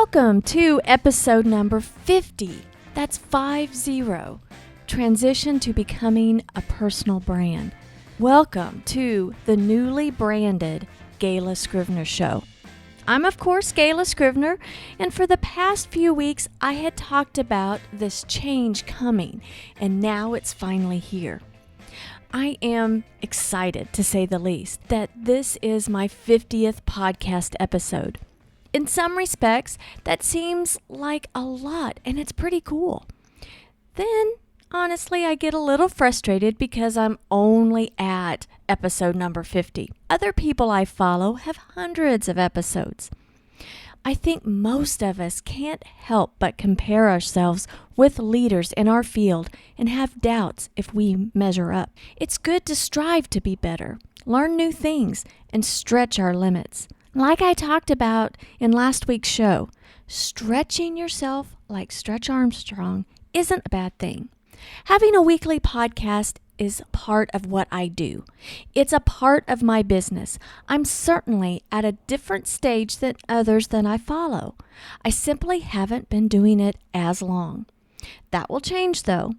Welcome to episode number 50. That's 50. Transition to becoming a personal brand. Welcome to the newly branded Gayla Scrivener Show. I'm, of course, Gayla Scrivener, and for the past few weeks, I had talked about this change coming, and now it's finally here. I am excited, to say the least, that this is my 50th podcast episode. In some respects, that seems like a lot, and it's pretty cool. Then, honestly, I get a little frustrated because I'm only at episode number 50. Other people I follow have hundreds of episodes. I think most of us can't help but compare ourselves with leaders in our field and have doubts if we measure up. It's good to strive to be better, learn new things, and stretch our limits. Like I talked about in last week's show, stretching yourself like Stretch Armstrong isn't a bad thing. Having a weekly podcast is part of what I do. It's a part of my business. I'm certainly at a different stage than others that I follow. I simply haven't been doing it as long. That will change though.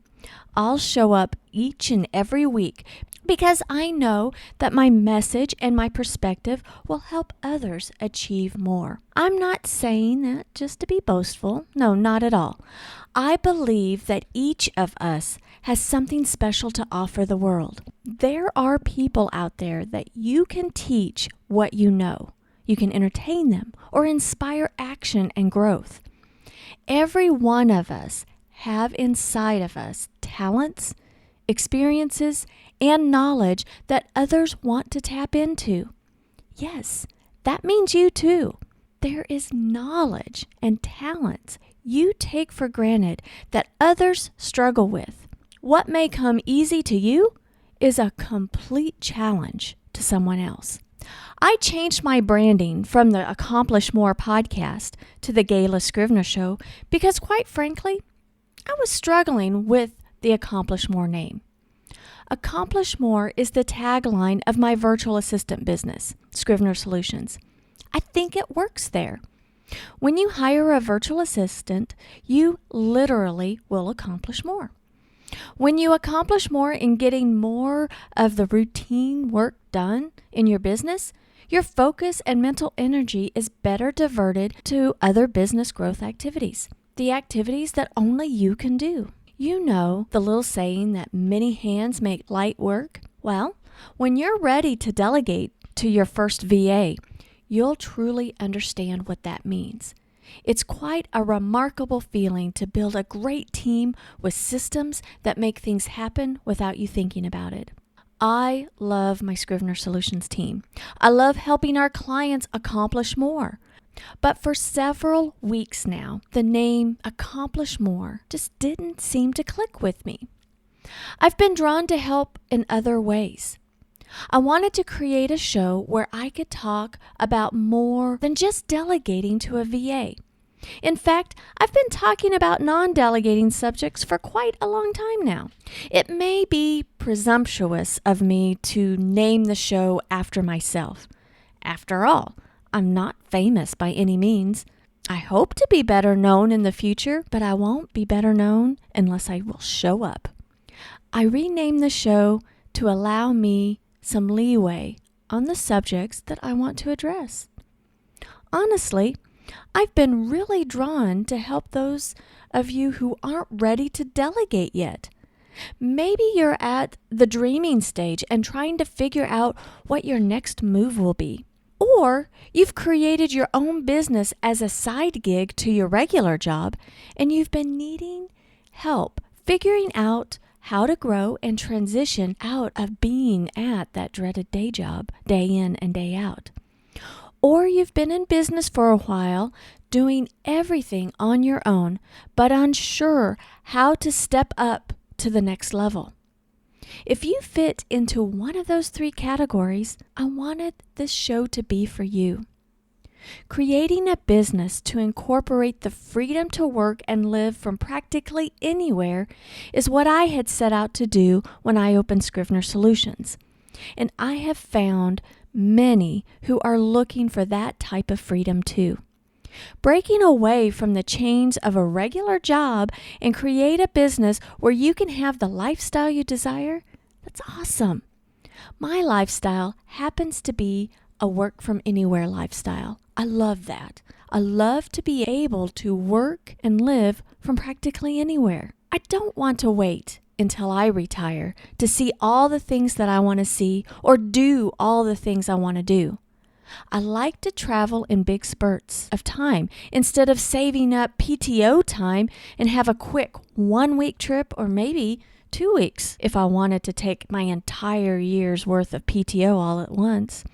I'll show up each and every week because I know that my message and my perspective will help others achieve more. I'm not saying that just to be boastful. No, not at all. I believe that each of us has something special to offer the world. There are people out there that you can teach what you know. You can entertain them or inspire action and growth. Every one of us have inside of us talents, experiences, and knowledge that others want to tap into. Yes, that means you too. There is knowledge and talents you take for granted that others struggle with. What may come easy to you is a complete challenge to someone else. I changed my branding from the Accomplish More podcast to the Gayla Scrivener Show because, quite frankly, I was struggling with the Accomplish More name. Accomplish More is the tagline of my virtual assistant business, Scrivener Solutions. I think it works there. When you hire a virtual assistant, you literally will accomplish more. When you accomplish more in getting more of the routine work done in your business, your focus and mental energy is better diverted to other business growth activities, the activities that only you can do. You know the little saying that many hands make light work? Well, when you're ready to delegate to your first VA, you'll truly understand what that means. It's quite a remarkable feeling to build a great team with systems that make things happen without you thinking about it. I love my Scrivener Solutions team. I love helping our clients accomplish more. But for several weeks now, the name Accomplish More just didn't seem to click with me. I've been drawn to help in other ways. I wanted to create a show where I could talk about more than just delegating to a VA. In fact, I've been talking about non-delegating subjects for quite a long time now. It may be presumptuous of me to name the show after myself. After all, I'm not famous by any means. I hope to be better known in the future, but I won't be better known unless I will show up. I renamed the show to allow me some leeway on the subjects that I want to address. Honestly, I've been really drawn to help those of you who aren't ready to delegate yet. Maybe you're at the dreaming stage and trying to figure out what your next move will be. Or you've created your own business as a side gig to your regular job, and you've been needing help figuring out how to grow and transition out of being at that dreaded day job, day in and day out. Or you've been in business for a while, doing everything on your own, but unsure how to step up to the next level. If you fit into one of those three categories, I wanted this show to be for you. Creating a business to incorporate the freedom to work and live from practically anywhere is what I had set out to do when I opened Scrivener Solutions. And I have found many who are looking for that type of freedom too. Breaking away from the chains of a regular job and create a business where you can have the lifestyle you desire, that's awesome. My lifestyle happens to be a work from anywhere lifestyle. I love that. I love to be able to work and live from practically anywhere. I don't want to wait until I retire to see all the things that I want to see or do all the things I want to do. I like to travel in big spurts of time instead of saving up PTO time and have a quick 1-week trip or maybe 2 weeks if I wanted to take my entire year's worth of PTO all at once.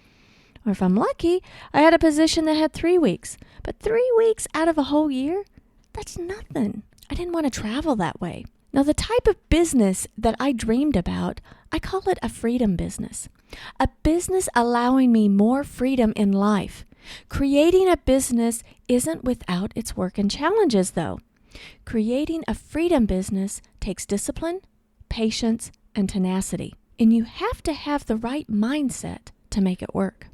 Or if I'm lucky, I had a position that had 3 weeks. But 3 weeks out of a whole year? That's nothing. I didn't want to travel that way. Now, the type of business that I dreamed about, I call it a freedom business. A business allowing me more freedom in life. Creating a business isn't without its work and challenges, though. Creating a freedom business takes discipline, patience, and tenacity. And you have to have the right mindset to make it work.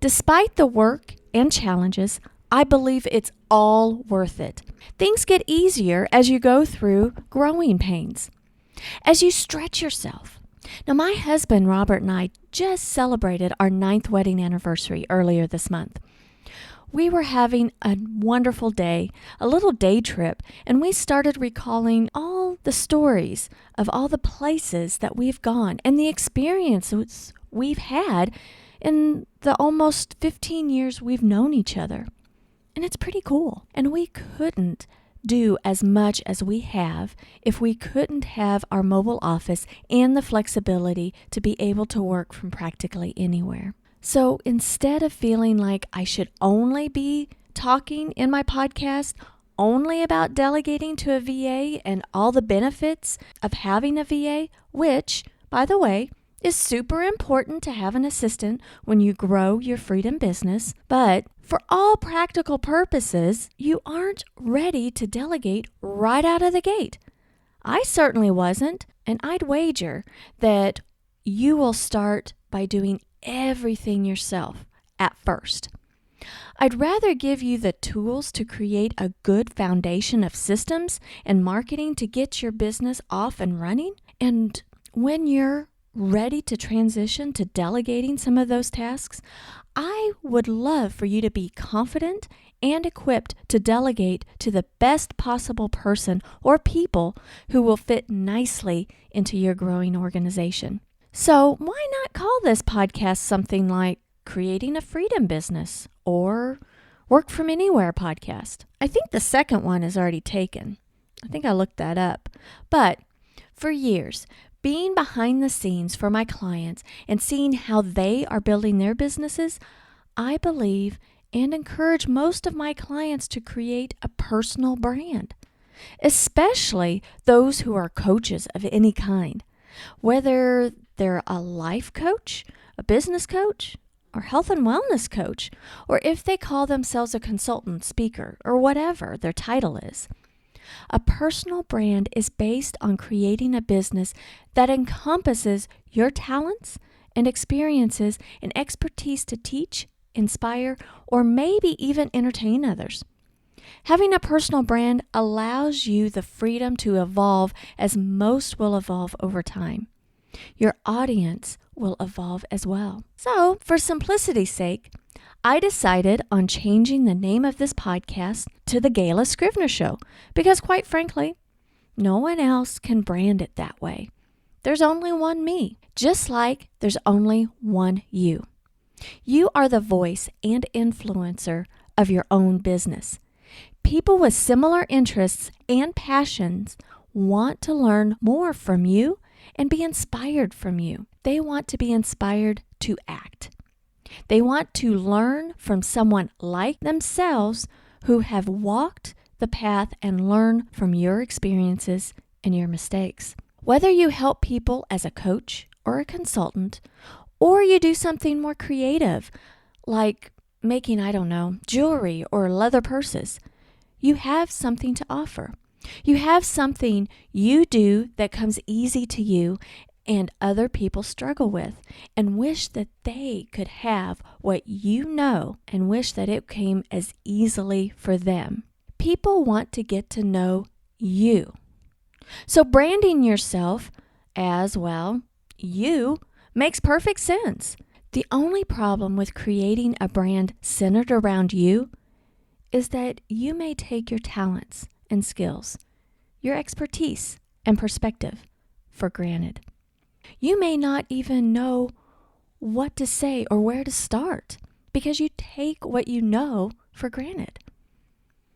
Despite the work and challenges, I believe it's all worth it. Things get easier as you go through growing pains, as you stretch yourself. Now, my husband, Robert, and I just celebrated our 9th wedding anniversary earlier this month. We were having a wonderful day, a little day trip, and we started recalling all the stories of all the places that we've gone and the experiences we've had in the almost 15 years we've known each other. And it's pretty cool. And we couldn't do as much as we have if we couldn't have our mobile office and the flexibility to be able to work from practically anywhere. So instead of feeling like I should only be talking in my podcast only about delegating to a VA and all the benefits of having a VA, which, by the way, is super important to have an assistant when you grow your freedom business, but for all practical purposes, you aren't ready to delegate right out of the gate. I certainly wasn't, and I'd wager that you will start by doing everything yourself at first. I'd rather give you the tools to create a good foundation of systems and marketing to get your business off and running, and when you're ready to transition to delegating some of those tasks, I would love for you to be confident and equipped to delegate to the best possible person or people who will fit nicely into your growing organization. So why not call this podcast something like Creating a Freedom Business or Work From Anywhere podcast? I think the second one is already taken. I think I looked that up. But for years, being behind the scenes for my clients and seeing how they are building their businesses, I believe and encourage most of my clients to create a personal brand, especially those who are coaches of any kind, whether they're a life coach, a business coach, or health and wellness coach, or if they call themselves a consultant, speaker, or whatever their title is. A personal brand is based on creating a business that encompasses your talents and experiences and expertise to teach, inspire, or maybe even entertain others. Having a personal brand allows you the freedom to evolve as most will evolve over time. Your audience will evolve as well. So, for simplicity's sake, I decided on changing the name of this podcast to the Gayla Scrivener Show because, quite frankly, no one else can brand it that way. There's only one me, just like there's only one you. You are the voice and influencer of your own business. People with similar interests and passions want to learn more from you and be inspired from you. They want to be inspired to act. They want to learn from someone like themselves who have walked the path and learn from your experiences and your mistakes. Whether you help people as a coach or a consultant, or you do something more creative, like making, jewelry or leather purses, you have something to offer. You have something you do that comes easy to you and other people struggle with, and wish that they could have what you know and wish that it came as easily for them. People want to get to know you. So branding yourself as, well, you makes perfect sense. The only problem with creating a brand centered around you is that you may take your talents and skills, your expertise and perspective for granted. You may not even know what to say or where to start because you take what you know for granted.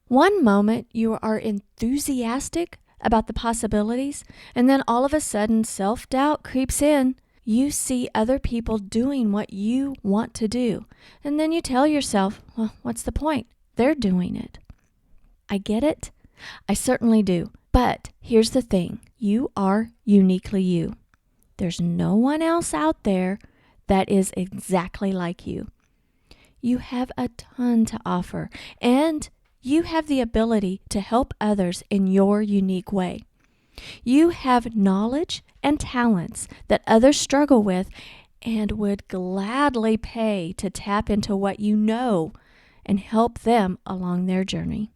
One moment you are enthusiastic about the possibilities, and then all of a sudden self-doubt creeps in. You see other people doing what you want to do, and then you tell yourself, well, what's the point? They're doing it. I get it. I certainly do. But here's the thing. You are uniquely you. There's no one else out there that is exactly like you. You have a ton to offer, and you have the ability to help others in your unique way. You have knowledge and talents that others struggle with and would gladly pay to tap into what you know and help them along their journey.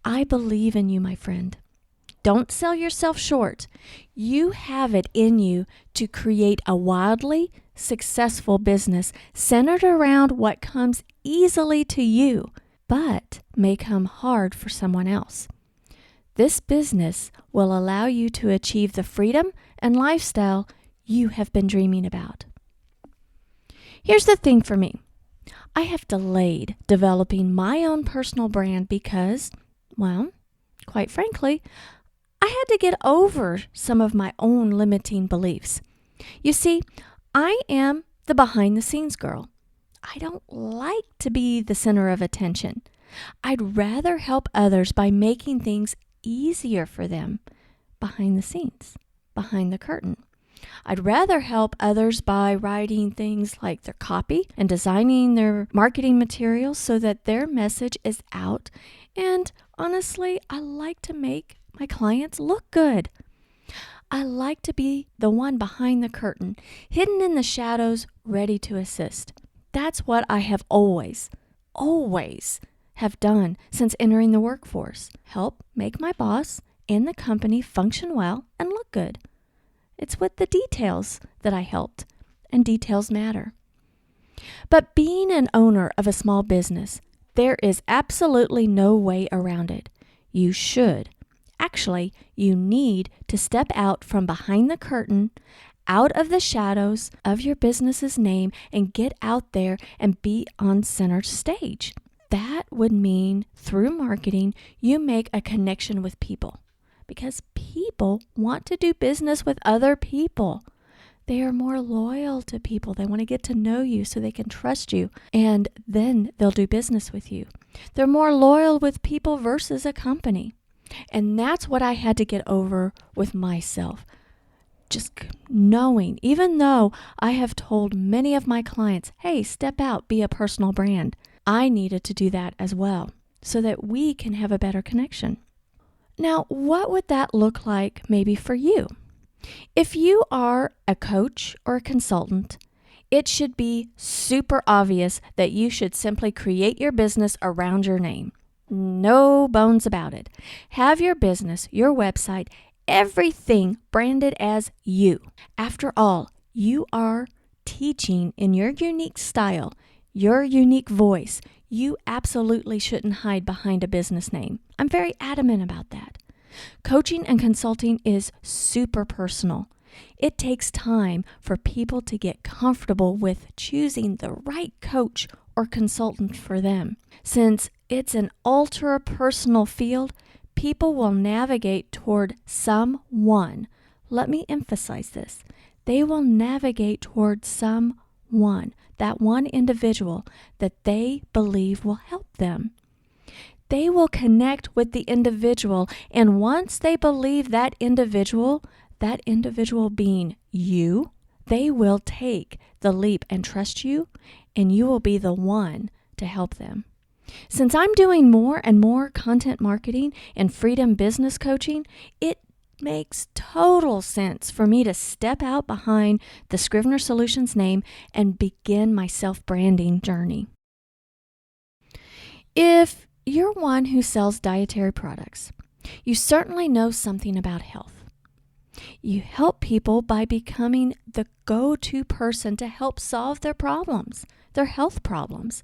I believe in you, my friend. Don't sell yourself short. You have it in you to create a wildly successful business centered around what comes easily to you, but may come hard for someone else. This business will allow you to achieve the freedom and lifestyle you have been dreaming about. Here's the thing for me. I have delayed developing my own personal brand because, well, quite frankly, I had to get over some of my own limiting beliefs. You see, I am the behind-the-scenes girl. I don't like to be the center of attention. I'd rather help others by making things easier for them behind the scenes, behind the curtain. I'd rather help others by writing things like their copy and designing their marketing materials so that their message is out. And honestly, I like to make my clients look good. I like to be the one behind the curtain, hidden in the shadows, ready to assist. That's what I have always have done since entering the workforce. Help make my boss and the company function well and look good. It's with the details that I helped, and details matter. But being an owner of a small business, there is absolutely no way around it. You should. Actually, you need to step out from behind the curtain, out of the shadows of your business's name, and get out there and be on center stage. That would mean through marketing, you make a connection with people because people want to do business with other people. They are more loyal to people. They want to get to know you so they can trust you, and then they'll do business with you. They're more loyal with people versus a company. And that's what I had to get over with myself. Just knowing, even though I have told many of my clients, hey, step out, be a personal brand, I needed to do that as well so that we can have a better connection. Now, what would that look like maybe for you? If you are a coach or a consultant, it should be super obvious that you should simply create your business around your name. No bones about it. Have your business, your website, everything branded as you. After all, you are teaching in your unique style, your unique voice. You absolutely shouldn't hide behind a business name. I'm very adamant about that. Coaching and consulting is super personal. It takes time for people to get comfortable with choosing the right coach or consultant for them. Since it's an ultra-personal field, people will navigate toward someone. Let me emphasize this. They will navigate toward someone, that one individual that they believe will help them. They will connect with the individual, and once they believe that individual being you, they will take the leap and trust you, and you will be the one to help them. Since I'm doing more and more content marketing and freedom business coaching, it makes total sense for me to step out behind the Scrivener Solutions name and begin my self-branding journey. If you're one who sells dietary products, you certainly know something about health. You help people by becoming the go-to person to help solve their problems, their health problems.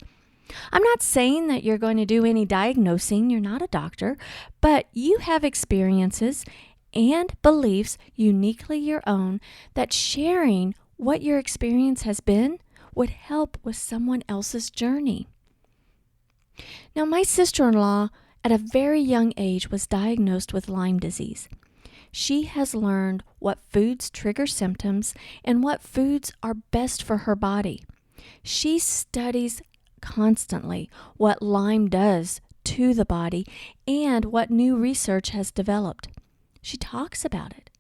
I'm not saying that you're going to do any diagnosing, you're not a doctor, but you have experiences and beliefs uniquely your own that sharing what your experience has been would help with someone else's journey. Now, my sister-in-law at a very young age was diagnosed with Lyme disease. She has learned what foods trigger symptoms and what foods are best for her body. She studies constantly what Lyme does to the body and what new research has developed. She talks about it.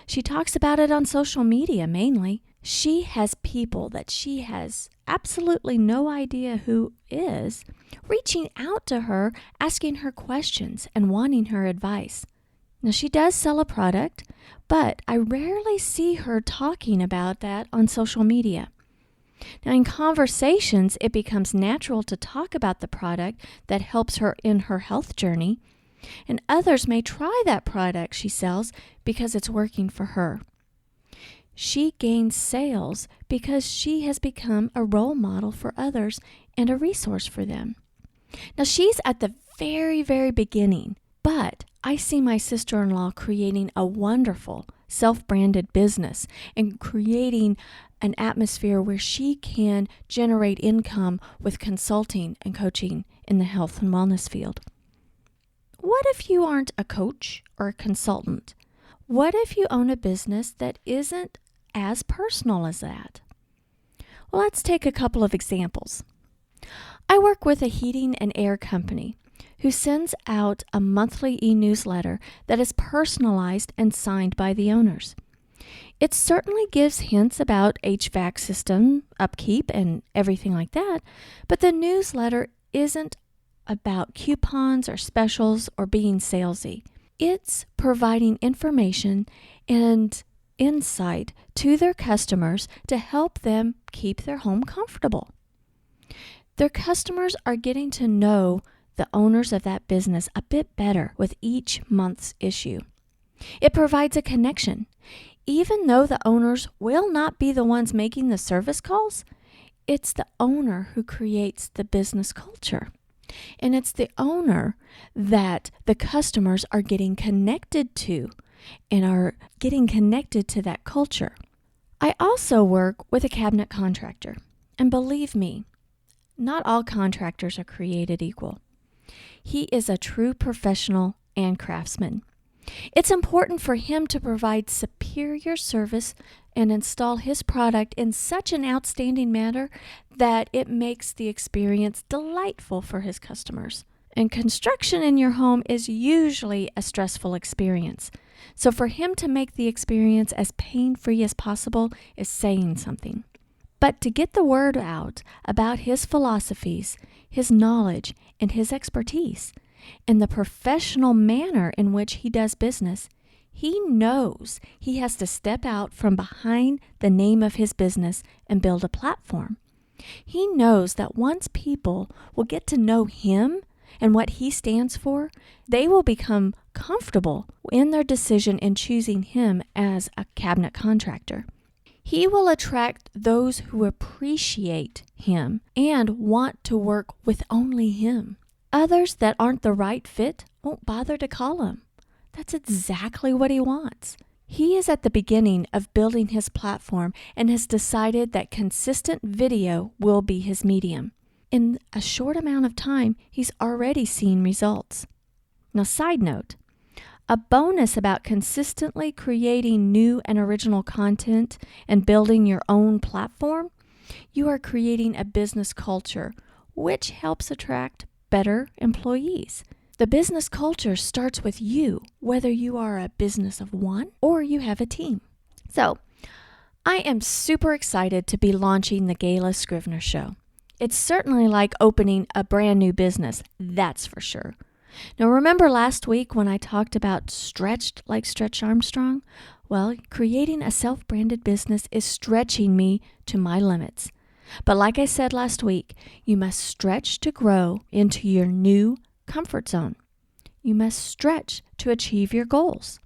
She talks about it on social media mainly. She has people that she has absolutely no idea who is reaching out to her, asking her questions and wanting her advice. Now, she does sell a product, but I rarely see her talking about that on social media. Now, in conversations, it becomes natural to talk about the product that helps her in her health journey, and others may try that product she sells because it's working for her. She gains sales because she has become a role model for others and a resource for them. Now, she's at the very, very beginning, but I see my sister-in-law creating a wonderful self-branded business and creating an atmosphere where she can generate income with consulting and coaching in the health and wellness field. What if you aren't a coach or a consultant? What if you own a business that isn't as personal as that? Well, let's take a couple of examples. I work with a heating and air company who sends out a monthly e-newsletter that is personalized and signed by the owners. It certainly gives hints about HVAC system upkeep and everything like that, but the newsletter isn't about coupons or specials or being salesy. It's providing information and insight to their customers to help them keep their home comfortable. Their customers are getting to know the owners of that business a bit better with each month's issue. It provides a connection. Even though the owners will not be the ones making the service calls, it's the owner who creates the business culture. And it's the owner that the customers are getting connected to and are getting connected to that culture. I also work with a cabinet contractor. And believe me, not all contractors are created equal. He is a true professional and craftsman. It's important for him to provide superior service and install his product in such an outstanding manner that it makes the experience delightful for his customers. And construction in your home is usually a stressful experience. So for him to make the experience as pain-free as possible is saying something. But to get the word out about his philosophies, his knowledge, and his expertise, and the professional manner in which he does business, he knows he has to step out from behind the name of his business and build a platform. He knows that once people will get to know him and what he stands for, they will become comfortable in their decision in choosing him as a cabinet contractor. He will attract those who appreciate him and want to work with only him. Others that aren't the right fit won't bother to call him. That's exactly what he wants. He is at the beginning of building his platform and has decided that consistent video will be his medium. In a short amount of time, he's already seen results. Now, side note, a bonus about consistently creating new and original content and building your own platform, you are creating a business culture, which helps attract better employees. The business culture starts with you, whether you are a business of one or you have a team. So, I am super excited to be launching the Gayla Scrivener Show. It's certainly like opening a brand new business, that's for sure. Now, remember last week when I talked about stretched like Stretch Armstrong? Well, creating a self-branded business is stretching me to my limits. But like I said last week, you must stretch to grow into your new comfort zone. You must stretch to achieve your goals.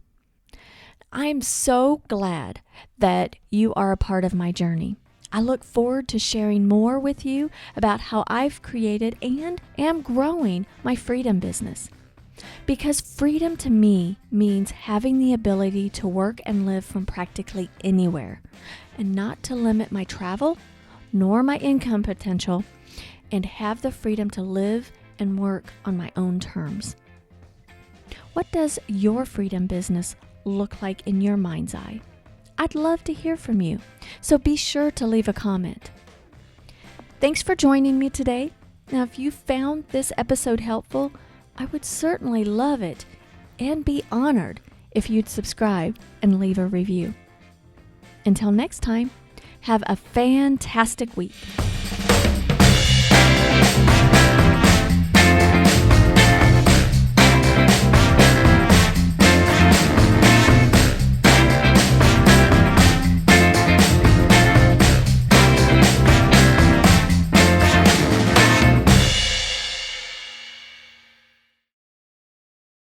I am so glad that you are a part of my journey. I look forward to sharing more with you about how I've created and am growing my freedom business. Because freedom to me means having the ability to work and live from practically anywhere and not to limit my travel nor my income potential, and have the freedom to live and work on my own terms. What does your freedom business look like in your mind's eye? I'd love to hear from you, so be sure to leave a comment. Thanks for joining me today. Now, if you found this episode helpful, I would certainly love it and be honored if you'd subscribe and leave a review. Until next time, have a fantastic week.